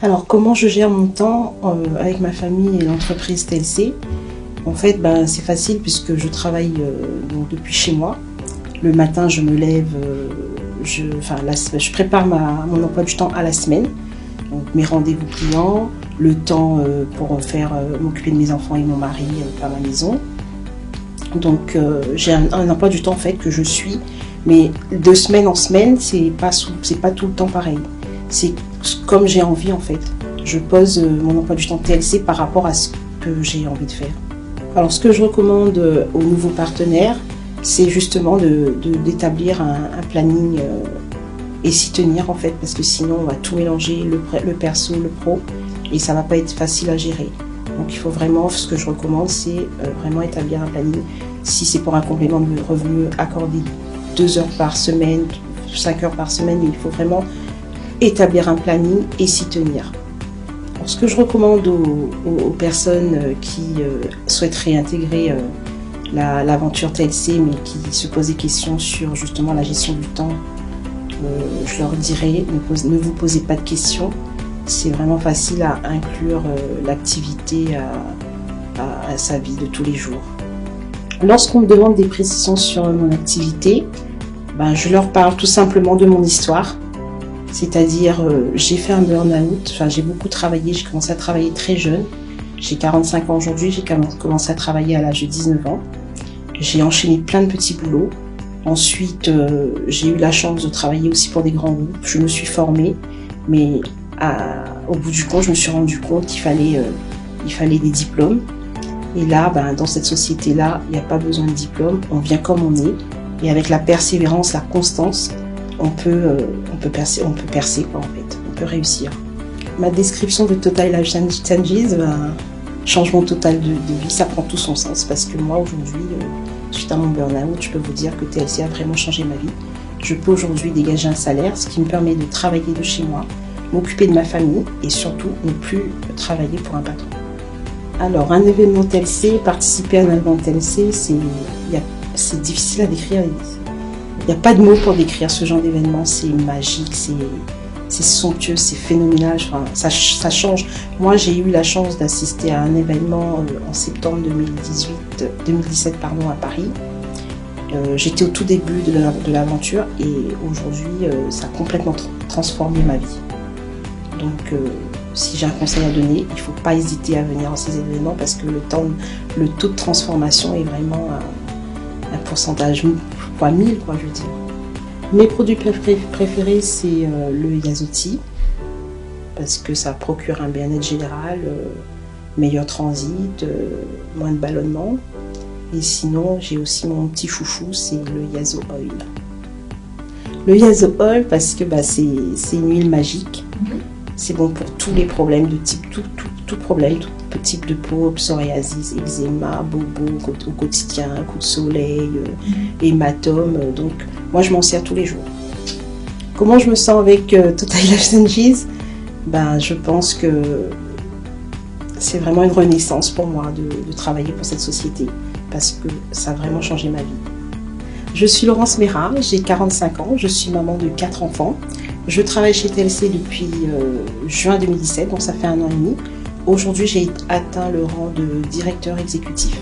Alors, comment je gère mon temps avec ma famille et l'entreprise TLC? En fait, c'est facile puisque je travaille donc depuis chez moi. Le matin, je me lève, je prépare mon emploi du temps à la semaine. Donc, mes rendez-vous clients, le temps pour m'occuper de mes enfants et mon mari à ma maison. Donc, j'ai un emploi du temps en fait que je suis, mais de semaine en semaine, c'est pas tout le temps pareil. C'est comme j'ai envie en fait. Je pose mon emploi du temps TLC par rapport à ce que j'ai envie de faire. Alors, ce que je recommande aux nouveaux partenaires, c'est justement d'établir un planning et s'y tenir en fait, parce que sinon on va tout mélanger, le perso, le pro, et ça va pas être facile à gérer. Donc il faut vraiment, ce que je recommande, c'est vraiment établir un planning. Si c'est pour un complément de revenu, accorder 2 heures par semaine, 5 heures par semaine, mais il faut vraiment établir un planning et s'y tenir. Alors, ce que je recommande aux personnes qui souhaiteraient intégrer l'aventure TLC, mais qui se posent des questions sur justement la gestion du temps, je leur dirais, ne vous posez pas de questions. C'est vraiment facile à inclure l'activité à sa vie de tous les jours. Lorsqu'on me demande des précisions sur mon activité, je leur parle tout simplement de mon histoire. C'est-à-dire, j'ai fait un burn-out, j'ai beaucoup travaillé, j'ai commencé à travailler très jeune. J'ai 45 ans aujourd'hui, j'ai commencé à travailler à l'âge de 19 ans. J'ai enchaîné plein de petits boulots. Ensuite, j'ai eu la chance de travailler aussi pour des grands groupes. Je me suis formée, mais au bout du compte, je me suis rendu compte qu'il fallait des diplômes. Et là, dans cette société-là, il n'y a pas besoin de diplôme. On vient comme on est. Et avec la persévérance, la constance, on peut percer quoi, en fait. On peut réussir. Ma description de Total Life Changes, changement total de vie, ça prend tout son sens. Parce que moi, aujourd'hui, suite à mon burn-out, je peux vous dire que TLC a vraiment changé ma vie. Je peux aujourd'hui dégager un salaire, ce qui me permet de travailler de chez moi, m'occuper de ma famille et surtout ne plus travailler pour un patron. Alors, un événement TLC, participer à un événement TLC, c'est difficile à décrire. Il n'y a pas de mots pour décrire ce genre d'événement. C'est magique, c'est somptueux, c'est phénoménal. Ça change. Moi, j'ai eu la chance d'assister à un événement en septembre 2017 à Paris. J'étais au tout début de l'aventure et aujourd'hui, ça a complètement transformé ma vie. Donc, si j'ai un conseil à donner, il ne faut pas hésiter à venir à ces événements parce que le taux de transformation est vraiment un pourcentage fois 1000, quoi, je veux dire. Mes produits préférés, c'est le Yazotti parce que ça procure un bien-être général, meilleur transit, moins de ballonnement. Et sinon, j'ai aussi mon petit chouchou, c'est le Yazo Oil. Le Yazo Oil parce que c'est une huile magique. C'est bon pour tous les problèmes de type, tout problème, tout type de peau, psoriasis, eczéma, bobo au quotidien, coup de soleil, hématome. Donc, moi, je m'en sers tous les jours. Comment je me sens avec Total Life Changes? Je pense que c'est vraiment une renaissance pour moi de travailler pour cette société parce que ça a vraiment changé ma vie. Je suis Laurence Mera, j'ai 45 ans, je suis maman de 4 enfants. Je travaille chez TLC depuis juin 2017, donc ça fait 1 an et demi. Aujourd'hui, j'ai atteint le rang de directeur exécutif.